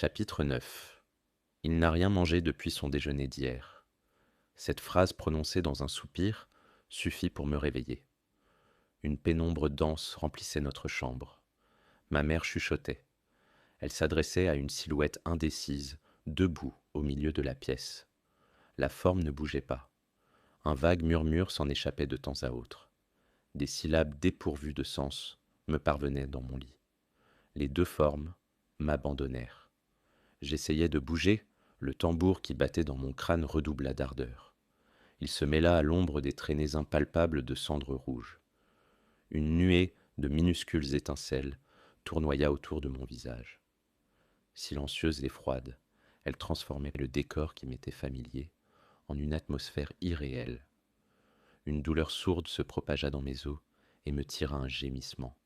Chapitre 9. Il n'a rien mangé depuis son déjeuner d'hier. Cette phrase prononcée dans un soupir suffit pour me réveiller. Une pénombre dense remplissait notre chambre. Ma mère chuchotait. Elle s'adressait à une silhouette indécise, debout au milieu de la pièce. La forme ne bougeait pas. Un vague murmure s'en échappait de temps à autre. Des syllabes dépourvues de sens me parvenaient dans mon lit. Les deux formes m'abandonnèrent. J'essayais de bouger, le tambour qui battait dans mon crâne redoubla d'ardeur. Il se mêla à l'ombre des traînées impalpables de cendres rouges. Une nuée de minuscules étincelles tournoya autour de mon visage. Silencieuse et froide, elle transformait le décor qui m'était familier en une atmosphère irréelle. Une douleur sourde se propagea dans mes os et me tira un gémissement.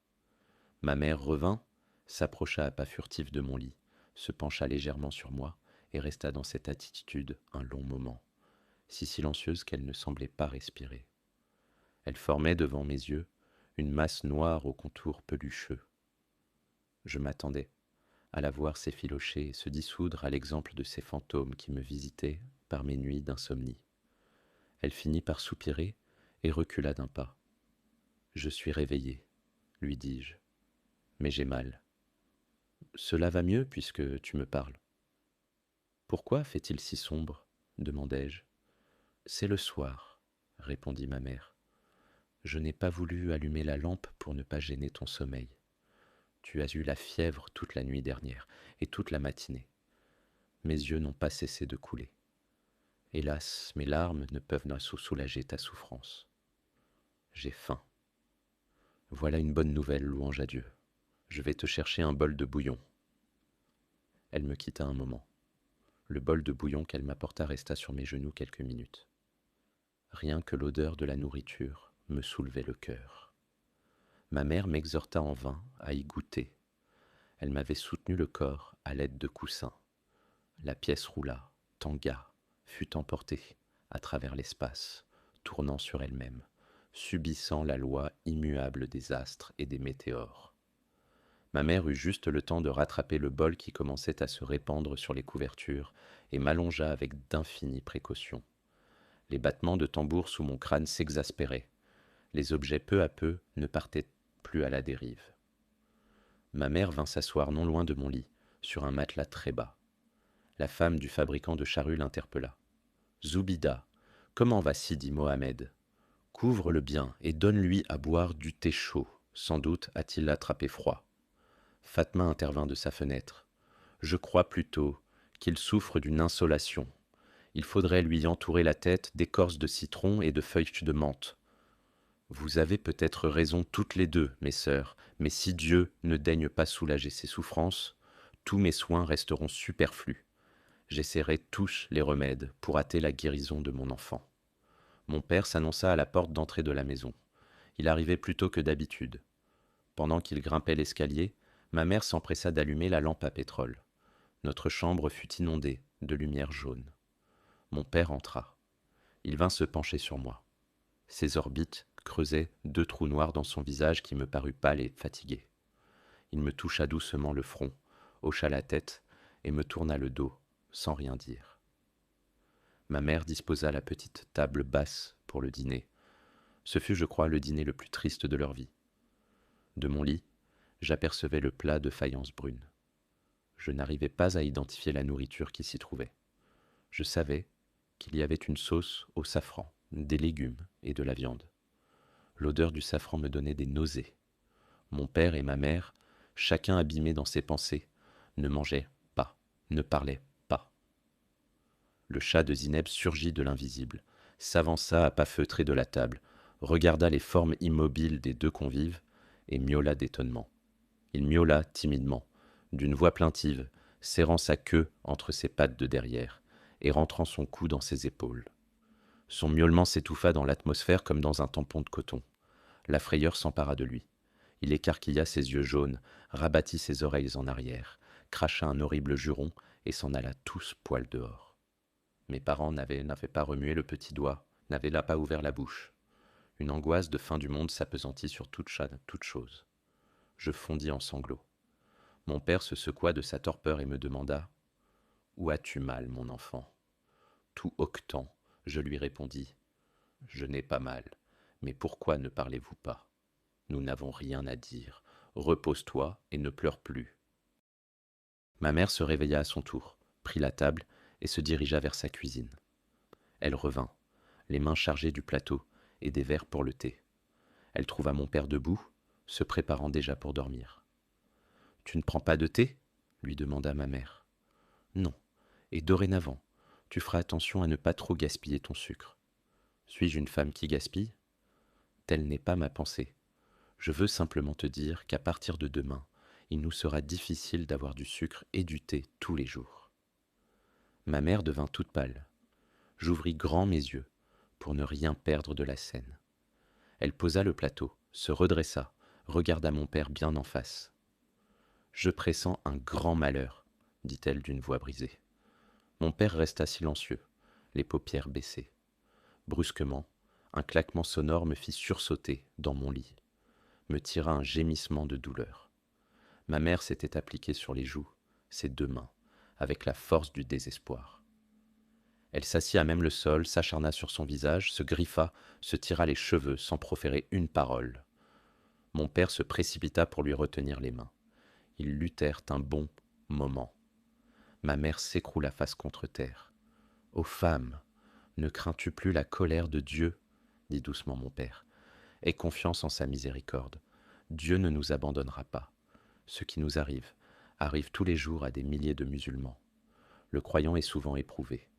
Ma mère revint, s'approcha à pas furtifs de mon lit, se pencha légèrement sur moi et resta dans cette attitude un long moment, si silencieuse qu'elle ne semblait pas respirer. Elle formait devant mes yeux une masse noire aux contours pelucheux. Je m'attendais à la voir s'effilocher et se dissoudre à l'exemple de ces fantômes qui me visitaient par mes nuits d'insomnie. Elle finit par soupirer et recula d'un pas. « Je suis réveillée, lui dis-je, mais j'ai mal. » « Cela va mieux puisque tu me parles. » « Pourquoi fait-il si sombre ?» demandai-je. « C'est le soir, » répondit ma mère. « Je n'ai pas voulu allumer la lampe pour ne pas gêner ton sommeil. Tu as eu la fièvre toute la nuit dernière et toute la matinée. Mes yeux n'ont pas cessé de couler. Hélas, mes larmes ne peuvent soulager ta souffrance. J'ai faim. Voilà une bonne nouvelle, louange à Dieu. Je vais te chercher un bol de bouillon. » Elle me quitta un moment. Le bol de bouillon qu'elle m'apporta resta sur mes genoux quelques minutes. Rien que l'odeur de la nourriture me soulevait le cœur. Ma mère m'exhorta en vain à y goûter. Elle m'avait soutenu le corps à l'aide de coussins. La pièce roula, tangua, fut emportée à travers l'espace, tournant sur elle-même, subissant la loi immuable des astres et des météores. Ma mère eut juste le temps de rattraper le bol qui commençait à se répandre sur les couvertures et m'allongea avec d'infinies précautions. Les battements de tambour sous mon crâne s'exaspéraient. Les objets peu à peu ne partaient plus à la dérive. Ma mère vint s'asseoir non loin de mon lit, sur un matelas très bas. La femme du fabricant de charrues l'interpella. « Zoubida, comment va Sidi Mohamed ? Couvre-le bien et donne-lui à boire du thé chaud. Sans doute a-t-il attrapé froid. » Fatma intervint de sa fenêtre. « Je crois plutôt qu'il souffre d'une insolation. Il faudrait lui entourer la tête d'écorce de citron et de feuilles de menthe. Vous avez peut-être raison toutes les deux, mes sœurs, mais si Dieu ne daigne pas soulager ses souffrances, tous mes soins resteront superflus. J'essaierai tous les remèdes pour hâter la guérison de mon enfant. » Mon père s'annonça à la porte d'entrée de la maison. Il arrivait plus tôt que d'habitude. Pendant qu'il grimpait l'escalier, ma mère s'empressa d'allumer la lampe à pétrole. Notre chambre fut inondée de lumière jaune. Mon père entra. Il vint se pencher sur moi. Ses orbites creusaient 2 trous noirs dans son visage qui me parut pâle et fatigué. Il me toucha doucement le front, hocha la tête et me tourna le dos, sans rien dire. Ma mère disposa la petite table basse pour le dîner. Ce fut, je crois, le dîner le plus triste de leur vie. De mon lit, j'apercevais le plat de faïence brune. Je n'arrivais pas à identifier la nourriture qui s'y trouvait. Je savais qu'il y avait une sauce au safran, des légumes et de la viande. L'odeur du safran me donnait des nausées. Mon père et ma mère, chacun abîmé dans ses pensées, ne mangeaient pas, ne parlaient pas. Le chat de Zineb surgit de l'invisible, s'avança à pas feutrés de la table, regarda les formes immobiles des 2 convives et miaula d'étonnement. Il miaula timidement, d'une voix plaintive, serrant sa queue entre ses pattes de derrière et rentrant son cou dans ses épaules. Son miaulement s'étouffa dans l'atmosphère comme dans un tampon de coton. La frayeur s'empara de lui. Il écarquilla ses yeux jaunes, rabattit ses oreilles en arrière, cracha un horrible juron et s'en alla tous poil dehors. Mes parents n'avaient pas remué le petit doigt, n'avaient là pas ouvert la bouche. Une angoisse de fin du monde s'appesantit sur toute chose. Je fondis en sanglots. Mon père se secoua de sa torpeur et me demanda: Où as-tu mal, mon enfant? Tout hoquetant, je lui répondis: Je n'ai pas mal, mais pourquoi ne parlez-vous pas? Nous n'avons rien à dire. Repose-toi et ne pleure plus. Ma mère se réveilla à son tour, prit la table et se dirigea vers sa cuisine. Elle revint, les mains chargées du plateau et des verres pour le thé. Elle trouva mon père debout, se préparant déjà pour dormir. Tu ne prends pas de thé? Lui demanda ma mère. Non, et dorénavant, tu feras attention à ne pas trop gaspiller ton sucre. Suis-je une femme qui gaspille? Telle n'est pas ma pensée. Je veux simplement te dire qu'à partir de demain, il nous sera difficile d'avoir du sucre et du thé tous les jours. Ma mère devint toute pâle. J'ouvris grand mes yeux pour ne rien perdre de la scène. Elle posa le plateau, se redressa, regarda mon père bien en face. Je pressens un grand malheur, dit-elle d'une voix brisée. Mon père resta silencieux, les paupières baissées. Brusquement, un claquement sonore me fit sursauter dans mon lit, me tira un gémissement de douleur. Ma mère s'était appliquée sur les joues, ses deux mains, avec la force du désespoir. Elle s'assit à même le sol, s'acharna sur son visage, se griffa, se tira les cheveux sans proférer une parole. Mon père se précipita pour lui retenir les mains. Ils luttèrent un bon moment. Ma mère s'écroula face contre terre. « Ô femme, ne crains-tu plus la colère de Dieu ?» dit doucement mon père. « Aie confiance en sa miséricorde. Dieu ne nous abandonnera pas. Ce qui nous arrive tous les jours à des milliers de musulmans. Le croyant est souvent éprouvé.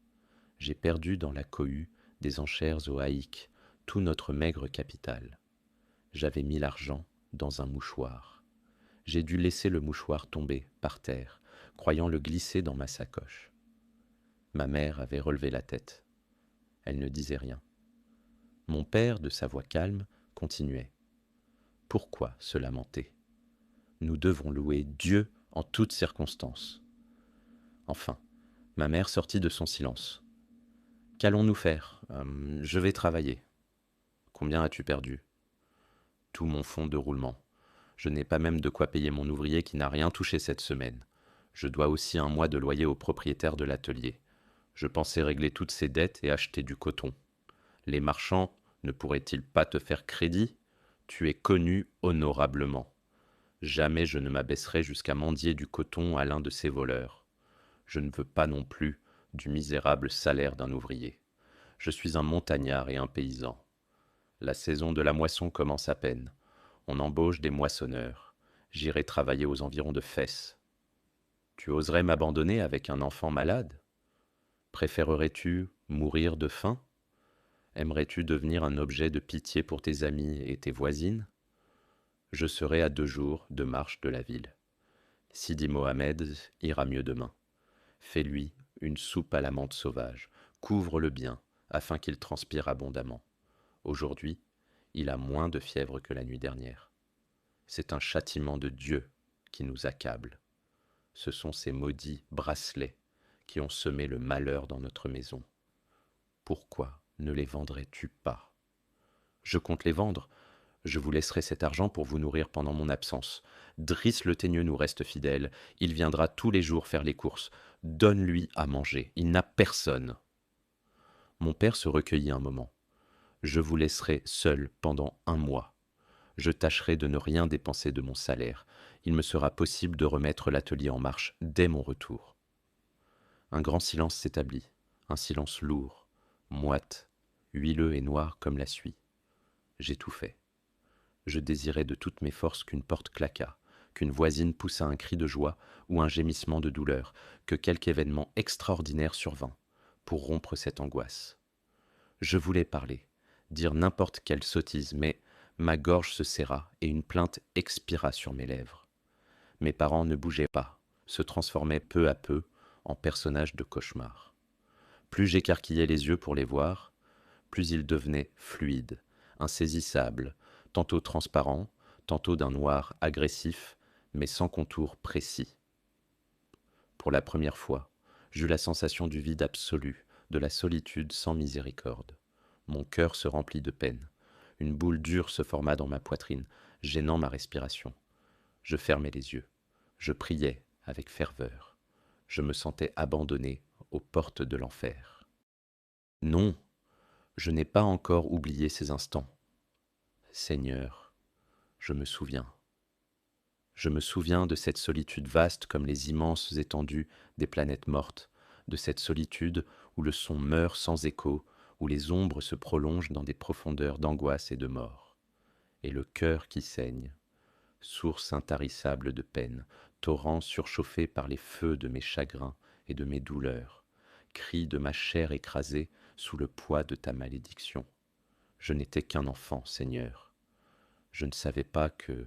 J'ai perdu dans la cohue des enchères au haïk tout notre maigre capital. J'avais mis l'argent dans un mouchoir. J'ai dû laisser le mouchoir tomber par terre, croyant le glisser dans ma sacoche. Ma mère avait relevé la tête. Elle ne disait rien. Mon père, de sa voix calme, continuait. Pourquoi se lamenter? Nous devons louer Dieu en toutes circonstances. Enfin, ma mère sortit de son silence. Qu'allons-nous faire? Je vais travailler. Combien as-tu perdu? Tout mon fonds de roulement. Je n'ai pas même de quoi payer mon ouvrier qui n'a rien touché cette semaine. Je dois aussi un mois de loyer au propriétaire de l'atelier. Je pensais régler toutes ces dettes et acheter du coton. Les marchands ne pourraient-ils pas te faire crédit? Tu es connu honorablement. Jamais je ne m'abaisserai jusqu'à mendier du coton à l'un de ces voleurs. Je ne veux pas non plus du misérable salaire d'un ouvrier. Je suis un montagnard et un paysan. La saison de la moisson commence à peine. On embauche des moissonneurs. J'irai travailler aux environs de Fès. Tu oserais m'abandonner avec un enfant malade? Préférerais-tu mourir de faim? Aimerais-tu devenir un objet de pitié pour tes amis et tes voisines? Je serai à 2 jours de marche de la ville. Sidi Mohamed ira mieux demain. Fais-lui une soupe à la menthe sauvage. Couvre-le bien, afin qu'il transpire abondamment. Aujourd'hui, il a moins de fièvre que la nuit dernière. C'est un châtiment de Dieu qui nous accable. Ce sont ces maudits bracelets qui ont semé le malheur dans notre maison. Pourquoi ne les vendrais-tu pas? Je compte les vendre. Je vous laisserai cet argent pour vous nourrir pendant mon absence. Driss le Teigneux nous reste fidèle. Il viendra tous les jours faire les courses. Donne-lui à manger. Il n'a personne. Mon père se recueillit un moment. Je vous laisserai seul pendant 1 mois. Je tâcherai de ne rien dépenser de mon salaire. Il me sera possible de remettre l'atelier en marche dès mon retour. Un grand silence s'établit, un silence lourd, moite, huileux et noir comme la suie. J'étouffais. Je désirais de toutes mes forces qu'une porte claquât, qu'une voisine poussât un cri de joie ou un gémissement de douleur, que quelque événement extraordinaire survint, pour rompre cette angoisse. Je voulais parler, dire n'importe quelle sottise, mais ma gorge se serra et une plainte expira sur mes lèvres. Mes parents ne bougeaient pas, se transformaient peu à peu en personnages de cauchemar. Plus j'écarquillais les yeux pour les voir, plus ils devenaient fluides, insaisissables, tantôt transparents, tantôt d'un noir agressif, mais sans contour précis. Pour la première fois, j'eus la sensation du vide absolu, de la solitude sans miséricorde. Mon cœur se remplit de peine. Une boule dure se forma dans ma poitrine, gênant ma respiration. Je fermai les yeux. Je priais avec ferveur. Je me sentais abandonné aux portes de l'enfer. Non, je n'ai pas encore oublié ces instants. Seigneur, je me souviens. Je me souviens de cette solitude vaste comme les immenses étendues des planètes mortes, de cette solitude où le son meurt sans écho, où les ombres se prolongent dans des profondeurs d'angoisse et de mort. Et le cœur qui saigne, source intarissable de peine, torrent surchauffé par les feux de mes chagrins et de mes douleurs, cri de ma chair écrasée sous le poids de ta malédiction. Je n'étais qu'un enfant, Seigneur. Je ne savais pas que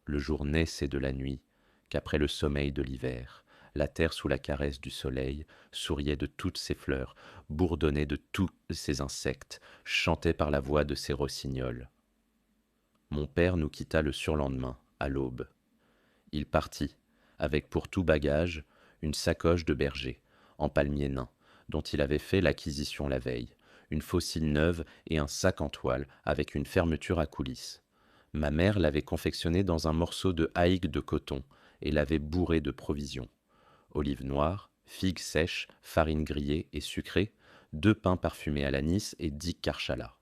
le jour naissait de la nuit, qu'après le sommeil de l'hiver, la terre sous la caresse du soleil souriait de toutes ses fleurs, bourdonnait de tous ses insectes, chantait par la voix de ses rossignols. Mon père nous quitta le surlendemain, à l'aube. Il partit, avec pour tout bagage une sacoche de berger, en palmier nain, dont il avait fait l'acquisition la veille, une faucille neuve et un sac en toile avec une fermeture à coulisses. Ma mère l'avait confectionné dans un morceau de haïgue de coton et l'avait bourré de provisions. Olives noires, figues sèches, farine grillée et sucrée, 2 pains parfumés à l'anis et 10 karchalas.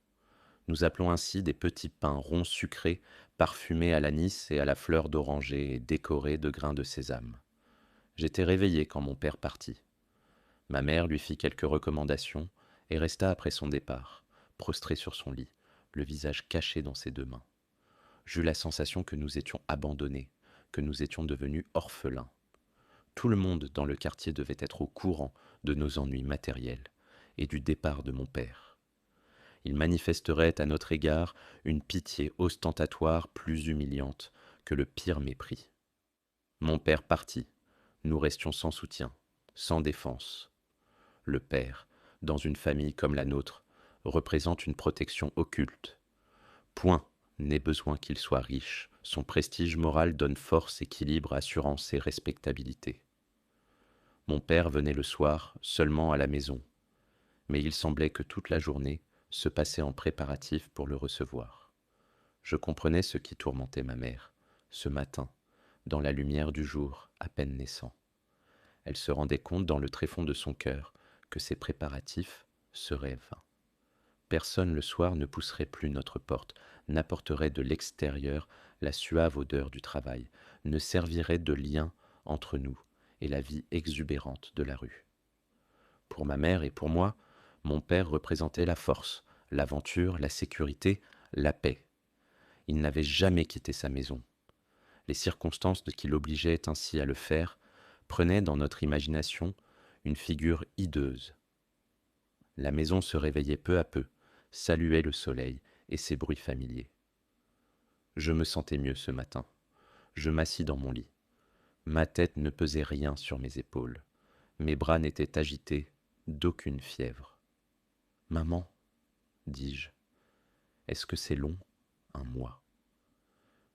Nous appelons ainsi des petits pains ronds sucrés, parfumés à l'anis et à la fleur d'oranger et décorés de grains de sésame. J'étais réveillé quand mon père partit. Ma mère lui fit quelques recommandations et resta après son départ, prostrée sur son lit, le visage caché dans ses 2 mains. J'eus la sensation que nous étions abandonnés, que nous étions devenus orphelins. Tout le monde dans le quartier devait être au courant de nos ennuis matériels et du départ de mon père. Il manifesterait à notre égard une pitié ostentatoire plus humiliante que le pire mépris. Mon père partit, nous restions sans soutien, sans défense. Le père, dans une famille comme la nôtre, représente une protection occulte. Point n'est besoin qu'il soit riche, son prestige moral donne force, équilibre, assurance et respectabilité. Mon père venait le soir seulement à la maison, mais il semblait que toute la journée se passait en préparatifs pour le recevoir. Je comprenais ce qui tourmentait ma mère, ce matin, dans la lumière du jour à peine naissant. Elle se rendait compte dans le tréfonds de son cœur que ces préparatifs seraient vains. Personne le soir ne pousserait plus notre porte, n'apporterait de l'extérieur la suave odeur du travail, ne servirait de lien entre nous et la vie exubérante de la rue. Pour ma mère et pour moi, mon père représentait la force, l'aventure, la sécurité, la paix. Il n'avait jamais quitté sa maison. Les circonstances qui l'obligeaient ainsi à le faire prenaient dans notre imagination une figure hideuse. La maison se réveillait peu à peu, saluait le soleil et ses bruits familiers. Je me sentais mieux ce matin. Je m'assis dans mon lit. Ma tête ne pesait rien sur mes épaules. Mes bras n'étaient agités d'aucune fièvre. Maman, dis-je, est-ce que c'est long, un mois?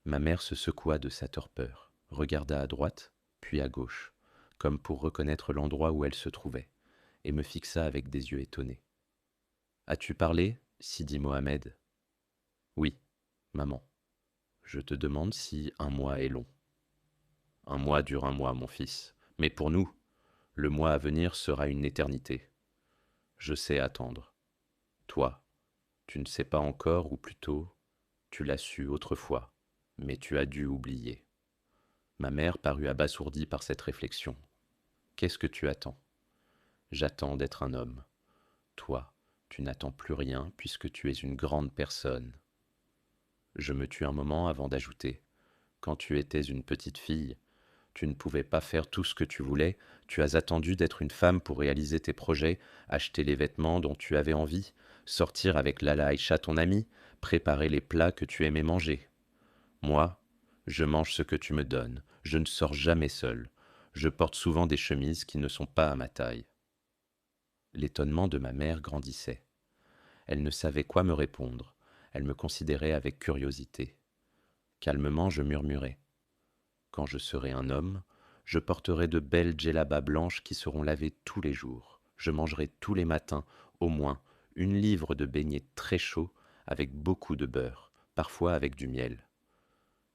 Ma mère se secoua de sa torpeur, regarda à droite, puis à gauche, comme pour reconnaître l'endroit où elle se trouvait, et me fixa avec des yeux étonnés. As-tu parlé, Sidi Mohamed? Oui, maman. Je te demande si un mois est long. Un mois dure un mois, mon fils, mais pour nous, le mois à venir sera une éternité. Je sais attendre. Toi, tu ne sais pas encore, ou plutôt, tu l'as su autrefois, mais tu as dû oublier. Ma mère parut abasourdie par cette réflexion. Qu'est-ce que tu attends? J'attends d'être un homme. Toi, tu n'attends plus rien puisque tu es une grande personne. Je me tus un moment avant d'ajouter. Quand tu étais une petite fille, tu ne pouvais pas faire tout ce que tu voulais, tu as attendu d'être une femme pour réaliser tes projets, acheter les vêtements dont tu avais envie, sortir avec Lala Aïcha ton amie, préparer les plats que tu aimais manger. Moi, je mange ce que tu me donnes, je ne sors jamais seul, je porte souvent des chemises qui ne sont pas à ma taille. L'étonnement de ma mère grandissait. Elle ne savait quoi me répondre, elle me considérait avec curiosité. Calmement, je murmurai. Quand je serai un homme, je porterai de belles djellabas blanches qui seront lavées tous les jours. Je mangerai tous les matins, au moins, 1 livre de beignets très chauds avec beaucoup de beurre, parfois avec du miel.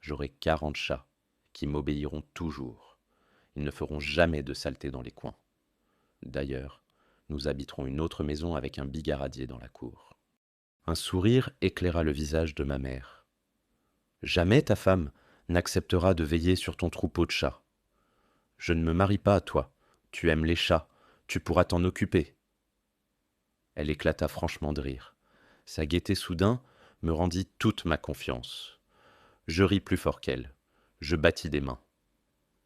J'aurai 40 chats qui m'obéiront toujours. Ils ne feront jamais de saleté dans les coins. D'ailleurs, nous habiterons une autre maison avec un bigaradier dans la cour. Un sourire éclaira le visage de ma mère. Jamais ta femme n'acceptera de veiller sur ton troupeau de chats. Je ne me marie pas à toi. Tu aimes les chats. Tu pourras t'en occuper. Elle éclata franchement de rire. Sa gaieté soudain me rendit toute ma confiance. Je ris plus fort qu'elle. Je battis des mains.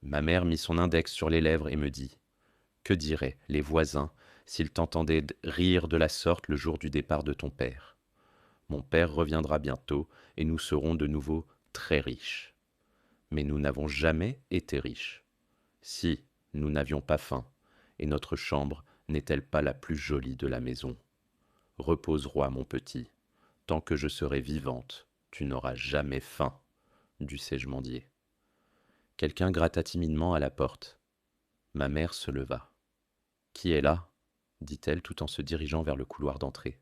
Ma mère mit son index sur les lèvres et me dit : « Que diraient les voisins s'ils t'entendaient rire de la sorte le jour du départ de ton père ? Mon père reviendra bientôt et nous serons de nouveau très riches. Mais nous n'avons jamais été riches. Si nous n'avions pas faim, et notre chambre n'est-elle pas la plus jolie de la maison ? Repose-roi, mon petit. Tant que je serai vivante, tu n'auras jamais faim, dussé-je mendier. Quelqu'un gratta timidement à la porte. Ma mère se leva. Qui est là ? dit-elle tout en se dirigeant vers le couloir d'entrée.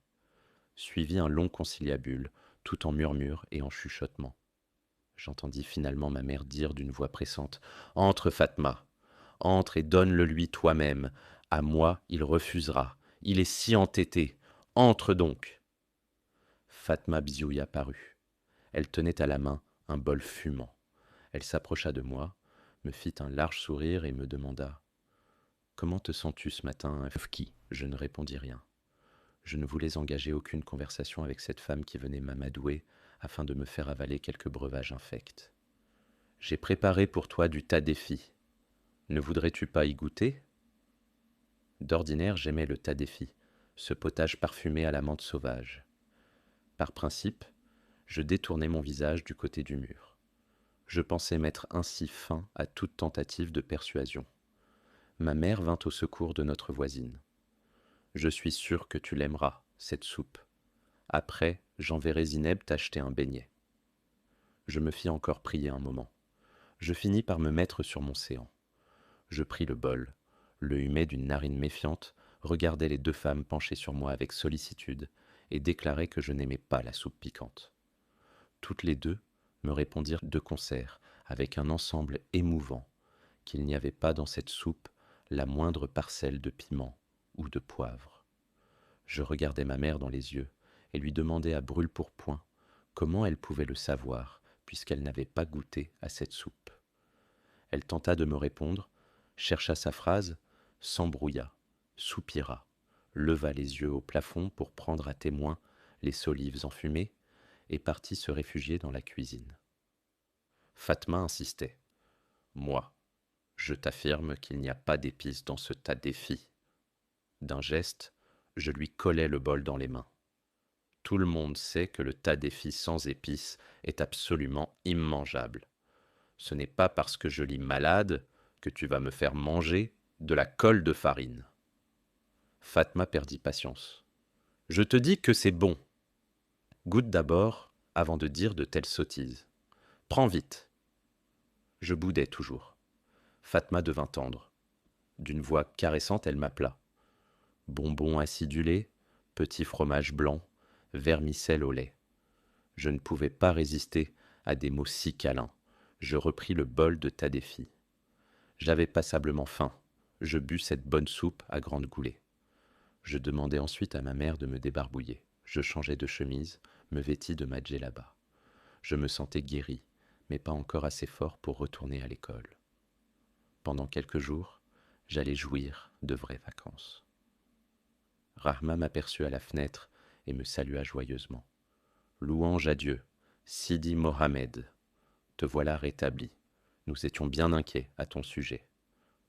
Suivit un long conciliabule, tout en murmures et en chuchotements. J'entendis finalement ma mère dire d'une voix pressante : « Entre, Fatma, entre et donne-le-lui toi-même. À moi, il refusera. Il est si entêté. Entre donc !» Fatma Bzioui parut. Elle tenait à la main un bol fumant. Elle s'approcha de moi, me fit un large sourire et me demanda : « Comment te sens-tu ce matin, Fki ?» Je ne répondis rien. Je ne voulais engager aucune conversation avec cette femme qui venait m'amadouer afin de me faire avaler quelques breuvages infects. « J'ai préparé pour toi du tadéfi. Ne voudrais-tu pas y goûter ? » D'ordinaire, j'aimais le tadéfi, ce potage parfumé à la menthe sauvage. Par principe, je détournais mon visage du côté du mur. Je pensais mettre ainsi fin à toute tentative de persuasion. Ma mère vint au secours de notre voisine. « Je suis sûr que tu l'aimeras, cette soupe. Après, j'enverrai Zineb t'acheter un beignet. » Je me fis encore prier un moment. Je finis par me mettre sur mon séant. Je pris le bol, le humai d'une narine méfiante, regardai les deux femmes penchées sur moi avec sollicitude et déclarai que je n'aimais pas la soupe piquante. Toutes les deux me répondirent de concert, avec un ensemble émouvant, qu'il n'y avait pas dans cette soupe la moindre parcelle de piment ou de poivre. Je regardai ma mère dans les yeux et lui demandai à brûle-pourpoint comment elle pouvait le savoir, puisqu'elle n'avait pas goûté à cette soupe. Elle tenta de me répondre, chercha sa phrase, s'embrouilla, soupira, leva les yeux au plafond pour prendre à témoin les solives enfumées et partit se réfugier dans la cuisine. Fatma insistait. « Moi, je t'affirme qu'il n'y a pas d'épices dans ce tadéfi. » D'un geste, je lui collai le bol dans les mains. Tout le monde sait que le tadéfi sans épices est absolument immangeable. Ce n'est pas parce que je lis malade que tu vas me faire manger de la colle de farine. Fatma perdit patience. « Je te dis que c'est bon. Goûte d'abord avant de dire de telles sottises. Prends vite. » Je boudais toujours. Fatma devint tendre. D'une voix caressante, elle m'appela. Bonbons acidulés, petit fromage blanc, vermicelle au lait. Je ne pouvais pas résister à des mots si câlins. Je repris le bol de tadéfi. J'avais passablement faim. Je bus cette bonne soupe à grandes goulées. Je demandai ensuite à ma mère de me débarbouiller. Je changeai de chemise, me vêtis de ma djellaba. Je me sentais guéri, mais pas encore assez fort pour retourner à l'école. Pendant quelques jours, j'allais jouir de vraies vacances. Rahma m'aperçut à la fenêtre et me salua joyeusement. « Louange à Dieu, Sidi Mohamed, te voilà rétabli. Nous étions bien inquiets à ton sujet.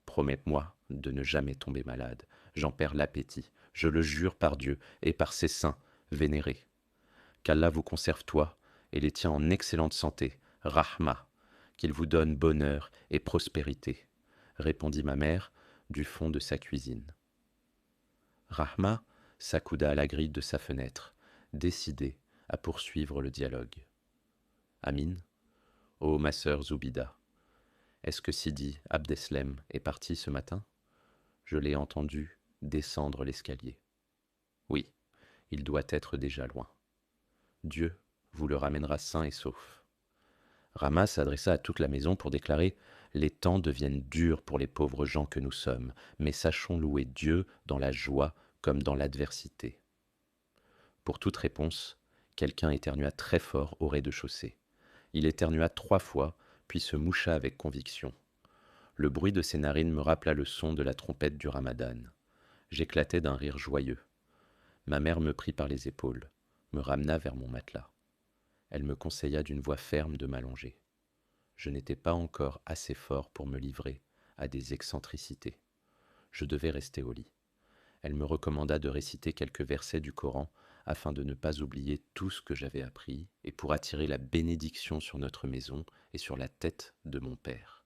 Promets-moi de ne jamais tomber malade. J'en perds l'appétit. Je le jure par Dieu et par ses saints vénérés. Qu'Allah vous conserve toi et les tiens en excellente santé. Rahma, qu'il vous donne bonheur et prospérité, » répondit ma mère du fond de sa cuisine. Rahma s'accouda à la grille de sa fenêtre, décidée à poursuivre le dialogue. Amine, ô ma sœur Zoubida, est-ce que Sidi Abdeslem est parti ce matin ? Je l'ai entendu descendre l'escalier. Oui, il doit être déjà loin. Dieu vous le ramènera sain et sauf. Rahma s'adressa à toute la maison pour déclarer : Les temps deviennent durs pour les pauvres gens que nous sommes, mais sachons louer Dieu dans la joie comme dans l'adversité. Pour toute réponse, quelqu'un éternua très fort au rez-de-chaussée. Il éternua 3 fois, puis se moucha avec conviction. Le bruit de ses narines me rappela le son de la trompette du ramadan. J'éclatai d'un rire joyeux. Ma mère me prit par les épaules, me ramena vers mon matelas. Elle me conseilla d'une voix ferme de m'allonger. Je n'étais pas encore assez fort pour me livrer à des excentricités. Je devais rester au lit. Elle me recommanda de réciter quelques versets du Coran afin de ne pas oublier tout ce que j'avais appris et pour attirer la bénédiction sur notre maison et sur la tête de mon père,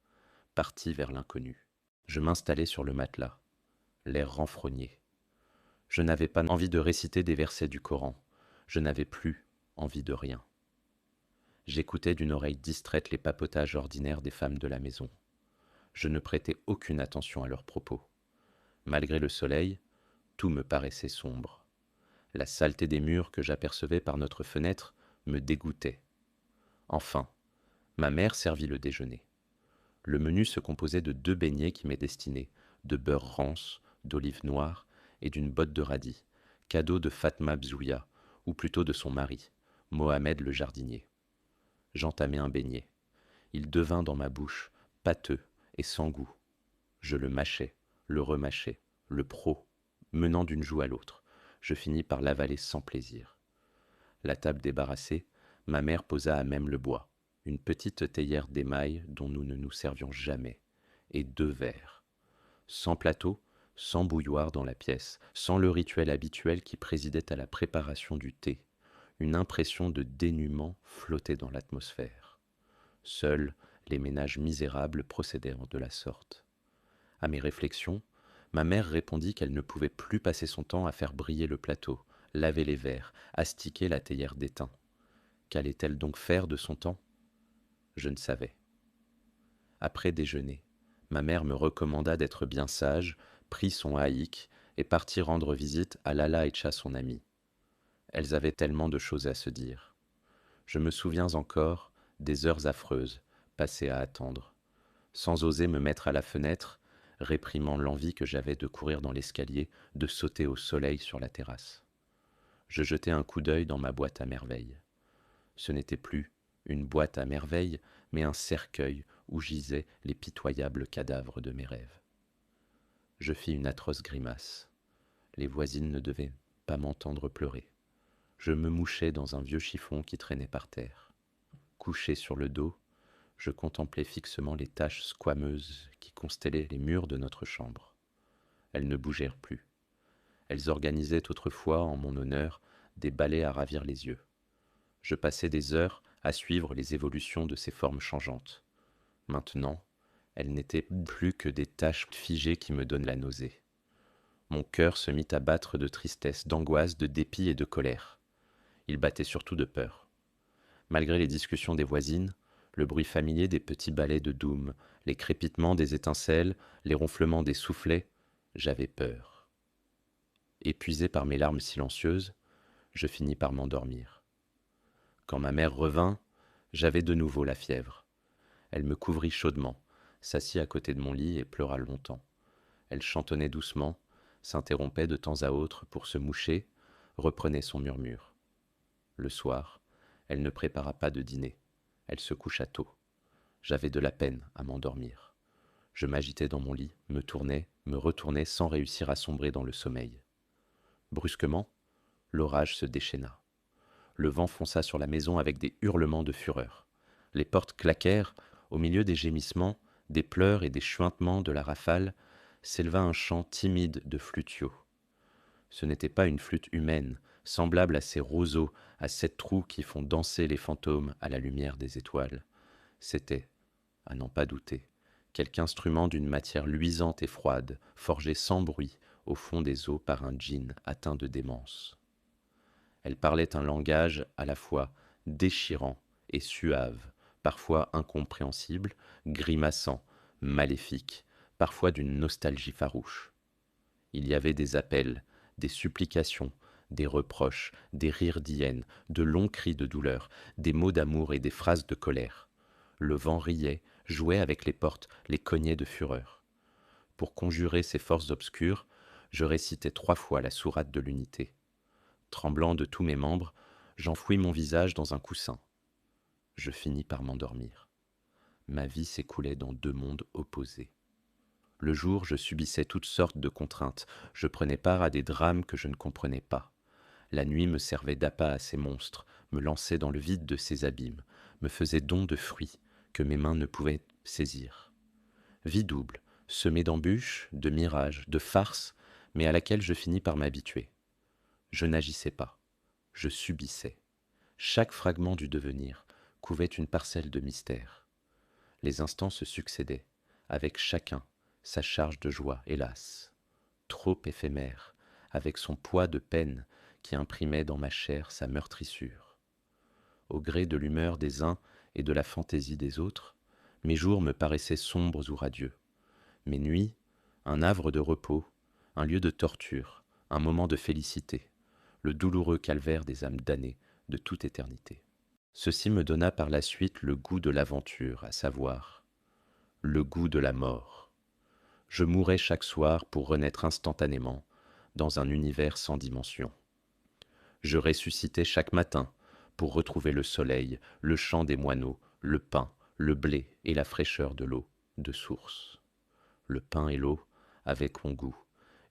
parti vers l'inconnu. Je m'installai sur le matelas, l'air renfrogné. Je n'avais pas envie de réciter des versets du Coran. Je n'avais plus envie de rien. J'écoutais d'une oreille distraite les papotages ordinaires des femmes de la maison. Je ne prêtais aucune attention à leurs propos. Malgré le soleil, tout me paraissait sombre. La saleté des murs que j'apercevais par notre fenêtre me dégoûtait. Enfin, ma mère servit le déjeuner. Le menu se composait de 2 beignets qui m'est destiné, de beurre rance, d'olives noires et d'une botte de radis, cadeau de Fatma Bzouya, ou plutôt de son mari, Mohamed le jardinier. J'entamai un beignet. Il devint dans ma bouche pâteux et sans goût. Je le mâchais, le remâchais, le menant d'une joue à l'autre. Je finis par l'avaler sans plaisir. La table débarrassée, ma mère posa à même le bois, une petite théière d'émail dont nous ne nous servions jamais, et 2 verres. Sans plateau, sans bouilloire dans la pièce, sans le rituel habituel qui présidait à la préparation du thé, une impression de dénuement flottait dans l'atmosphère. Seuls les ménages misérables procédèrent de la sorte. À mes réflexions, ma mère répondit qu'elle ne pouvait plus passer son temps à faire briller le plateau, laver les verres, astiquer la théière d'étain. Qu'allait-elle donc faire de son temps? Je ne savais. Après déjeuner, ma mère me recommanda d'être bien sage, prit son haïk et partit rendre visite à Lala Etcha, son amie. Elles avaient tellement de choses à se dire. Je me souviens encore des heures affreuses passées à attendre, sans oser me mettre à la fenêtre, réprimant l'envie que j'avais de courir dans l'escalier, de sauter au soleil sur la terrasse. Je jetai un coup d'œil dans ma boîte à merveilles. Ce n'était plus une boîte à merveilles, mais un cercueil où gisaient les pitoyables cadavres de mes rêves. Je fis une atroce grimace. Les voisines ne devaient pas m'entendre pleurer. Je me mouchais dans un vieux chiffon qui traînait par terre. Couché sur le dos, je contemplais fixement les taches squameuses qui constellaient les murs de notre chambre. Elles ne bougèrent plus. Elles organisaient autrefois, en mon honneur, des ballets à ravir les yeux. Je passais des heures à suivre les évolutions de ces formes changeantes. Maintenant, elles n'étaient plus que des taches figées qui me donnent la nausée. Mon cœur se mit à battre de tristesse, d'angoisse, de dépit et de colère. Il battait surtout de peur. Malgré les discussions des voisines, le bruit familier des petits balais de Doom, les crépitements des étincelles, les ronflements des soufflets, j'avais peur. Épuisé par mes larmes silencieuses, je finis par m'endormir. Quand ma mère revint, j'avais de nouveau la fièvre. Elle me couvrit chaudement, s'assit à côté de mon lit et pleura longtemps. Elle chantonnait doucement, s'interrompait de temps à autre pour se moucher, reprenait son murmure. Le soir, elle ne prépara pas de dîner. Elle se coucha tôt. J'avais de la peine à m'endormir. Je m'agitais dans mon lit, me tournais, me retournais sans réussir à sombrer dans le sommeil. Brusquement, l'orage se déchaîna. Le vent fonça sur la maison avec des hurlements de fureur. Les portes claquèrent, au milieu des gémissements, des pleurs et des chuintements de la rafale, s'éleva un chant timide de flutio. Ce n'était pas une flûte humaine, semblable à ces roseaux, à 7 trous qui font danser les fantômes à la lumière des étoiles. C'était, à n'en pas douter, quelque instrument d'une matière luisante et froide, forgé sans bruit au fond des eaux par un djinn atteint de démence. Elle parlait un langage à la fois déchirant et suave, parfois incompréhensible, grimaçant, maléfique, parfois d'une nostalgie farouche. Il y avait des appels, des supplications, des reproches, des rires d'hyène, de longs cris de douleur, des mots d'amour et des phrases de colère. Le vent riait, jouait avec les portes, les cognait de fureur. Pour conjurer ces forces obscures, je récitais 3 fois la sourate de l'unité. Tremblant de tous mes membres, j'enfouis mon visage dans un coussin. Je finis par m'endormir. Ma vie s'écoulait dans 2 mondes opposés. Le jour, je subissais toutes sortes de contraintes. Je prenais part à des drames que je ne comprenais pas. La nuit me servait d'appât à ces monstres, me lançait dans le vide de ces abîmes, me faisait don de fruits que mes mains ne pouvaient saisir. Vie double, semée d'embûches, de mirages, de farces, mais à laquelle je finis par m'habituer. Je n'agissais pas, je subissais. Chaque fragment du devenir couvait une parcelle de mystère. Les instants se succédaient, avec chacun sa charge de joie, hélas, trop éphémère, avec son poids de peine qui imprimait dans ma chair sa meurtrissure. Au gré de l'humeur des uns et de la fantaisie des autres, mes jours me paraissaient sombres ou radieux. Mes nuits, un havre de repos, un lieu de torture, un moment de félicité, le douloureux calvaire des âmes damnées de toute éternité. Ceci me donna par la suite le goût de l'aventure, à savoir le goût de la mort. Je mourais chaque soir pour renaître instantanément dans un univers sans dimension. Je ressuscitais chaque matin pour retrouver le soleil, le chant des moineaux, le pain, le blé et la fraîcheur de l'eau de source. Le pain et l'eau avaient mon goût,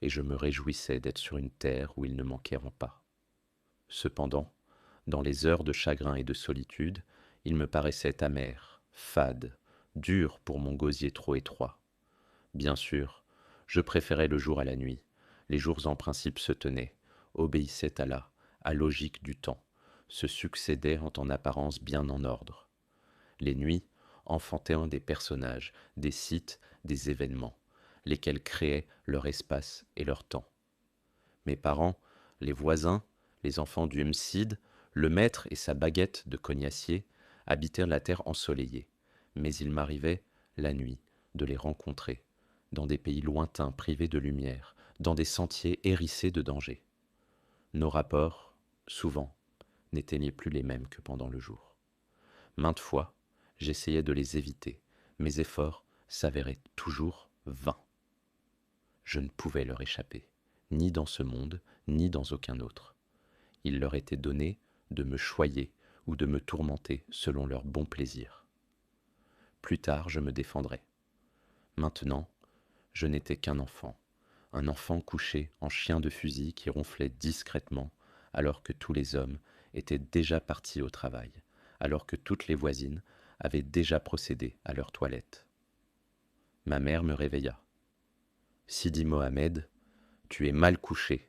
et je me réjouissais d'être sur une terre où ils ne manqueront pas. Cependant, dans les heures de chagrin et de solitude, il me paraissait amer, fade, dur pour mon gosier trop étroit. Bien sûr, je préférais le jour à la nuit. Les jours en principe se tenaient, obéissaient à logique du temps, se succédaient en apparence bien en ordre. Les nuits enfantaient des personnages, des sites, des événements, lesquels créaient leur espace et leur temps. Mes parents, les voisins, les enfants du Mcid, le maître et sa baguette de cognacier habitèrent la terre ensoleillée, mais il m'arrivait, la nuit, de les rencontrer, dans des pays lointains privés de lumière, dans des sentiers hérissés de dangers. Nos rapports, souvent, n'étaient plus les mêmes que pendant le jour. Maintes fois, j'essayais de les éviter, mes efforts s'avéraient toujours vains. Je ne pouvais leur échapper, ni dans ce monde, ni dans aucun autre. Il leur était donné de me choyer ou de me tourmenter selon leur bon plaisir. Plus tard, je me défendrai. Maintenant, je n'étais qu'un enfant, un enfant couché en chien de fusil qui ronflait discrètement alors que tous les hommes étaient déjà partis au travail, alors que toutes les voisines avaient déjà procédé à leur toilette. Ma mère me réveilla. « Sidi Mohamed, tu es mal couché,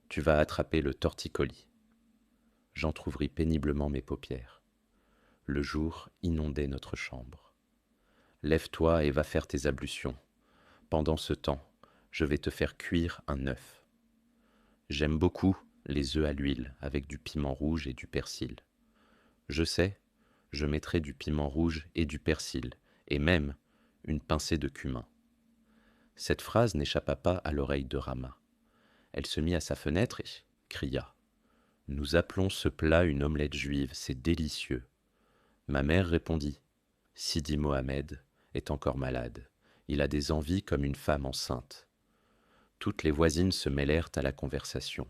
tu vas attraper le torticolis. » J'entr'ouvris péniblement mes paupières. Le jour inondait notre chambre. « Lève-toi et va faire tes ablutions. Pendant ce temps, je vais te faire cuire un œuf. J'aime beaucoup les œufs à l'huile avec du piment rouge et du persil. Je sais, je mettrai du piment rouge et du persil, et même une pincée de cumin. » Cette phrase n'échappa pas à l'oreille de Rama. Elle se mit à sa fenêtre et cria « Nous appelons ce plat une omelette juive, c'est délicieux. » Ma mère répondit « Sidi Mohamed est encore malade. Il a des envies comme une femme enceinte. » Toutes les voisines se mêlèrent à la conversation.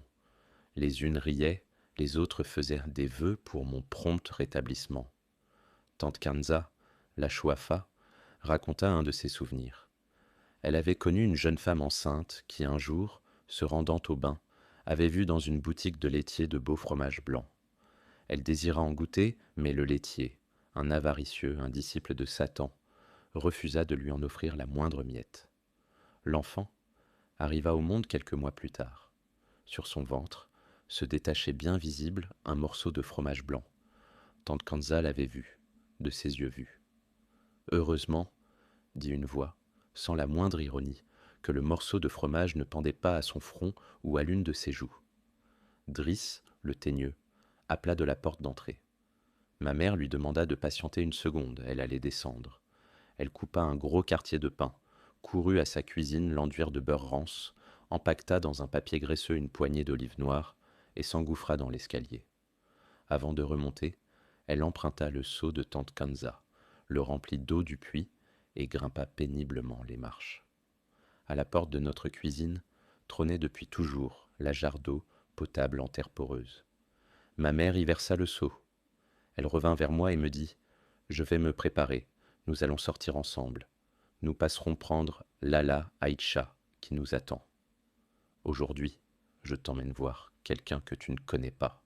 Les unes riaient, les autres faisaient des vœux pour mon prompt rétablissement. Tante Kanza, la Chouafa, raconta un de ses souvenirs. Elle avait connu une jeune femme enceinte qui, un jour, se rendant au bain, avait vu dans une boutique de laitier de beaux fromages blancs. Elle désira en goûter, mais le laitier, un avaricieux, un disciple de Satan, refusa de lui en offrir la moindre miette. L'enfant arriva au monde quelques mois plus tard. Sur son ventre se détachait bien visible un morceau de fromage blanc. Tante Kanza l'avait vu, de ses yeux vus. « Heureusement, dit une voix, sans la moindre ironie, que le morceau de fromage ne pendait pas à son front ou à l'une de ses joues. Driss, le teigneux, appela de la porte d'entrée. Ma mère lui demanda de patienter une seconde, elle allait descendre. Elle coupa un gros quartier de pain, courut à sa cuisine l'enduire de beurre rance, empaqueta dans un papier graisseux une poignée d'olives noires et s'engouffra dans l'escalier. Avant de remonter, elle emprunta le seau de tante Kanza, le remplit d'eau du puits et grimpa péniblement les marches. À la porte de notre cuisine trônait depuis toujours la jarre d'eau potable en terre poreuse. Ma mère y versa le seau. Elle revint vers moi et me dit : « Je vais me préparer, nous allons sortir ensemble. Nous passerons prendre Lala Aïcha qui nous attend. Aujourd'hui, je t'emmène voir quelqu'un que tu ne connais pas.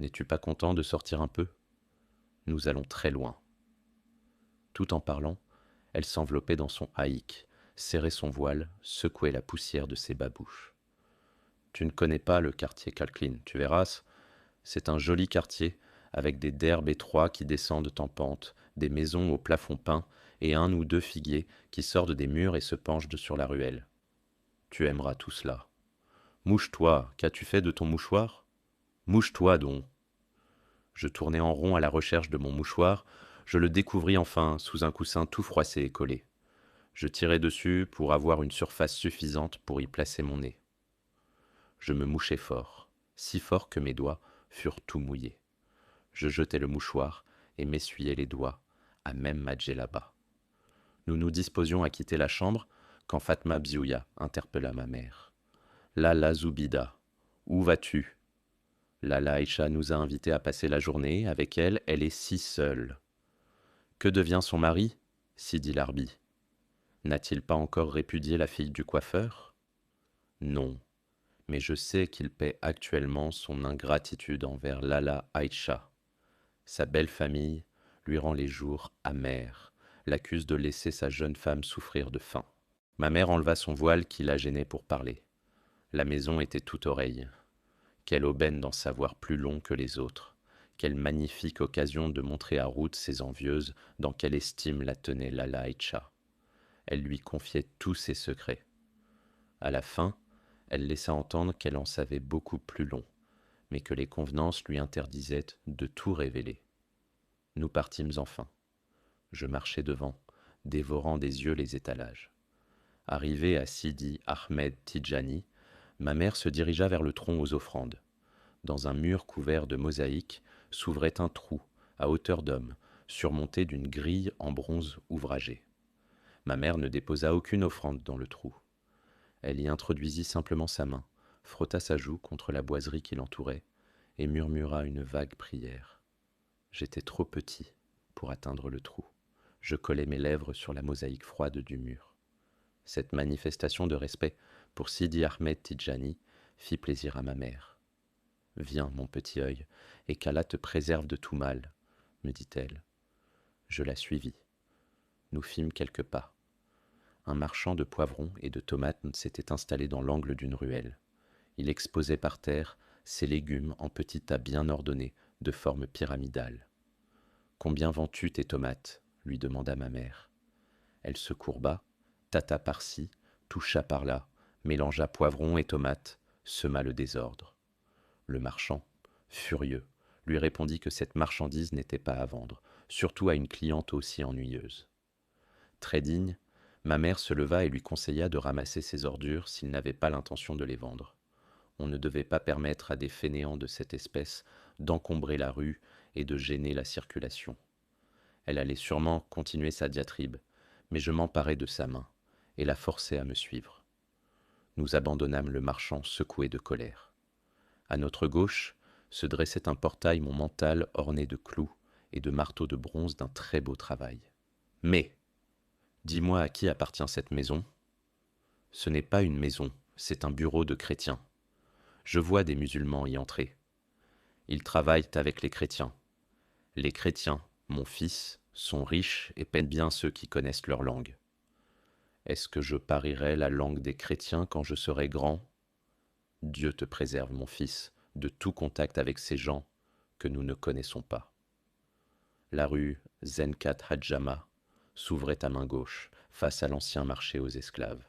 N'es-tu pas content de sortir un peu ? Nous allons très loin. » Tout en parlant, elle s'enveloppait dans son haïk, serrait son voile, secouait la poussière de ses babouches. « Tu ne connais pas le quartier Calclin, tu verras. C'est un joli quartier, avec des derbes étroits qui descendent en pente, des maisons au plafond peint et un ou deux figuiers qui sortent des murs et se penchent sur la ruelle. Tu aimeras tout cela. Mouche-toi, qu'as-tu fait de ton mouchoir ? Mouche-toi donc. » Je tournai en rond à la recherche de mon mouchoir, je le découvris enfin sous un coussin tout froissé et collé. Je tirai dessus pour avoir une surface suffisante pour y placer mon nez. Je me mouchai fort, si fort que mes doigts furent tout mouillés. Je jetai le mouchoir et m'essuyai les doigts, à même ma djellaba. Nous nous disposions à quitter la chambre quand Fatma Bziouya interpella ma mère. « Lala Zoubida, où vas-tu ? Lala Aïcha nous a invités à passer la journée. Avec elle, elle est si seule. » « Que devient son mari ? Sidi Larbi. N'a-t-il pas encore répudié la fille du coiffeur ? Non, mais je sais qu'il paie actuellement son ingratitude envers Lala Aïcha. Sa belle famille lui rend les jours amers, l'accuse de laisser sa jeune femme souffrir de faim. » Ma mère enleva son voile qui la gênait pour parler. La maison était toute oreille. Quelle aubaine d'en savoir plus long que les autres. Quelle magnifique occasion de montrer à Ruth ses envieuses dans quelle estime la tenait Lala Aïcha. Elle lui confiait tous ses secrets. À la fin, elle laissa entendre qu'elle en savait beaucoup plus long, mais que les convenances lui interdisaient de tout révéler. Nous partîmes enfin. Je marchai devant, dévorant des yeux les étalages. Arrivé à Sidi Ahmed Tidjani, ma mère se dirigea vers le tronc aux offrandes. Dans un mur couvert de mosaïques s'ouvrait un trou, à hauteur d'homme, surmonté d'une grille en bronze ouvragé. Ma mère ne déposa aucune offrande dans le trou. Elle y introduisit simplement sa main, frotta sa joue contre la boiserie qui l'entourait, et murmura une vague prière. J'étais trop petit pour atteindre le trou. Je collai mes lèvres sur la mosaïque froide du mur. Cette manifestation de respect pour Sidi Ahmed Tidjani fit plaisir à ma mère. « Viens, mon petit œil, et qu'Allah te préserve de tout mal, » me dit-elle. Je la suivis. Nous fîmes quelques pas. Un marchand de poivrons et de tomates s'était installé dans l'angle d'une ruelle. Il exposait par terre ses légumes en petits tas bien ordonnés, de forme pyramidale. « Combien vends-tu tes tomates ? » lui demanda ma mère. Elle se courba, tâta par-ci, toucha par-là, mélangea poivrons et tomates, sema le désordre. Le marchand, furieux, lui répondit que cette marchandise n'était pas à vendre, surtout à une cliente aussi ennuyeuse. Très digne, ma mère se leva et lui conseilla de ramasser ses ordures s'il n'avait pas l'intention de les vendre. On ne devait pas permettre à des fainéants de cette espèce d'encombrer la rue et de gêner la circulation. Elle allait sûrement continuer sa diatribe, mais je m'emparai de sa main et la forçai à me suivre. Nous abandonnâmes le marchand secoué de colère. À notre gauche se dressait un portail monumental orné de clous et de marteaux de bronze d'un très beau travail. « Mais, dis-moi à qui appartient cette maison ? » ?»« Ce n'est pas une maison, c'est un bureau de chrétiens. Je vois des musulmans y entrer. Ils travaillent avec les chrétiens. Les chrétiens, mon fils, sont riches et peinent bien ceux qui connaissent leur langue. Est-ce que je parierai la langue des chrétiens quand je serai grand ? Dieu te préserve, mon fils, de tout contact avec ces gens que nous ne connaissons pas. » La rue Zenkat Hadjama s'ouvrait à main gauche, face à l'ancien marché aux esclaves.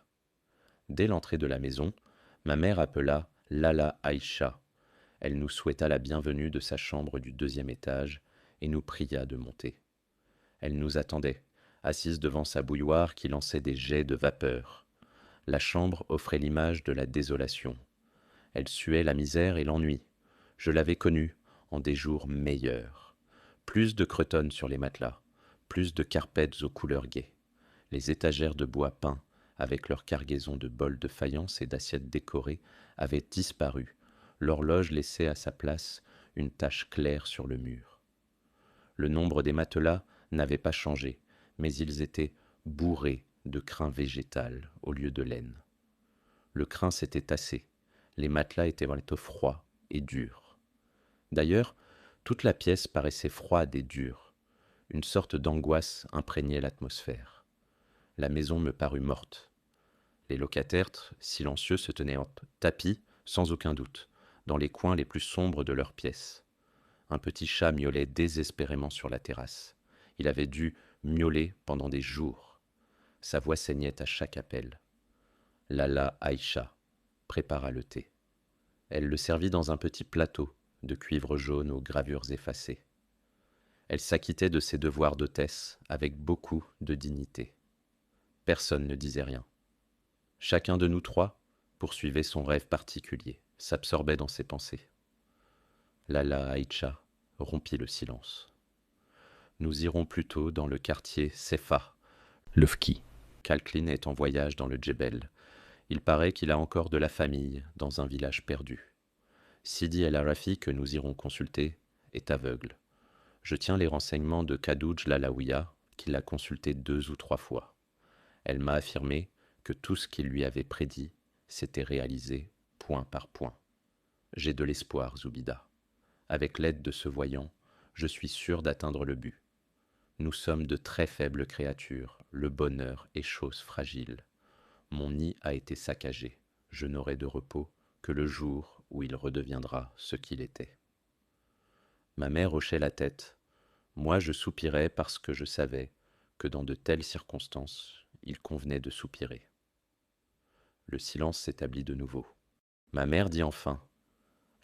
Dès l'entrée de la maison, ma mère appela Lala Aïcha. Elle nous souhaita la bienvenue de sa chambre du 2e étage et nous pria de monter. Elle nous attendait, assise devant sa bouilloire qui lançait des jets de vapeur. La chambre offrait l'image de la désolation. Elle suait la misère et l'ennui. Je l'avais connue en des jours meilleurs. Plus de cretonnes sur les matelas, plus de carpettes aux couleurs gaies. Les étagères de bois peint, avec leur cargaison de bols de faïence et d'assiettes décorées, avaient disparu. L'horloge laissait à sa place une tache claire sur le mur. Le nombre des matelas n'avait pas changé, mais ils étaient bourrés de crin végétal au lieu de laine. Le crin s'était tassé, les matelas étaient froids et durs. D'ailleurs, toute la pièce paraissait froide et dure. Une sorte d'angoisse imprégnait l'atmosphère. La maison me parut morte. Les locataires, silencieux, se tenaient en tapis, sans aucun doute, dans les coins les plus sombres de leur pièce. Un petit chat miaulait désespérément sur la terrasse. Il avait dû miauler pendant des jours. Sa voix saignait à chaque appel. Lala Aïcha prépara le thé. Elle le servit dans un petit plateau de cuivre jaune aux gravures effacées. Elle s'acquittait de ses devoirs d'hôtesse avec beaucoup de dignité. Personne ne disait rien. Chacun de nous trois poursuivait son rêve particulier, s'absorbait dans ses pensées. Lala Aïcha rompit le silence. Nous irons plutôt dans le quartier Sefa, le Fki. Kalklin est en voyage dans le Djebel. Il paraît qu'il a encore de la famille dans un village perdu. Sidi El Arafi, que nous irons consulter, est aveugle. Je tiens les renseignements de Khadouj Lalaouia, qui l'a consulté 2 ou 3 fois. Elle m'a affirmé que tout ce qu'il lui avait prédit s'était réalisé point par point. J'ai de l'espoir, Zoubida. Avec l'aide de ce voyant, je suis sûr d'atteindre le but. Nous sommes de très faibles créatures, le bonheur est chose fragile. Mon nid a été saccagé, je n'aurai de repos que le jour où il redeviendra ce qu'il était. Ma mère hochait la tête. Moi, je soupirais parce que je savais que dans de telles circonstances, il convenait de soupirer. Le silence s'établit de nouveau. Ma mère dit enfin: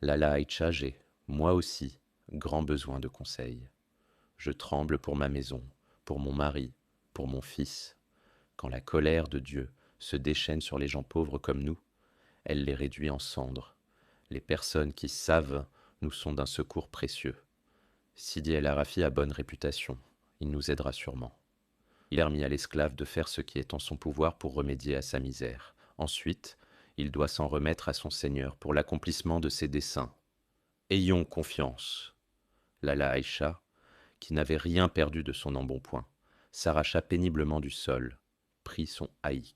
Lala Aïcha, j'ai, moi aussi, grand besoin de conseils. Je tremble pour ma maison, pour mon mari, pour mon fils. Quand la colère de Dieu se déchaîne sur les gens pauvres comme nous, elle les réduit en cendres. Les personnes qui savent nous sont d'un secours précieux. Sidi El Arafi a bonne réputation, il nous aidera sûrement. Il a permis à l'esclave de faire ce qui est en son pouvoir pour remédier à sa misère. Ensuite, il doit s'en remettre à son Seigneur pour l'accomplissement de ses desseins. Ayons confiance. Lala Aïcha, qui n'avait rien perdu de son embonpoint, s'arracha péniblement du sol, prit son haïk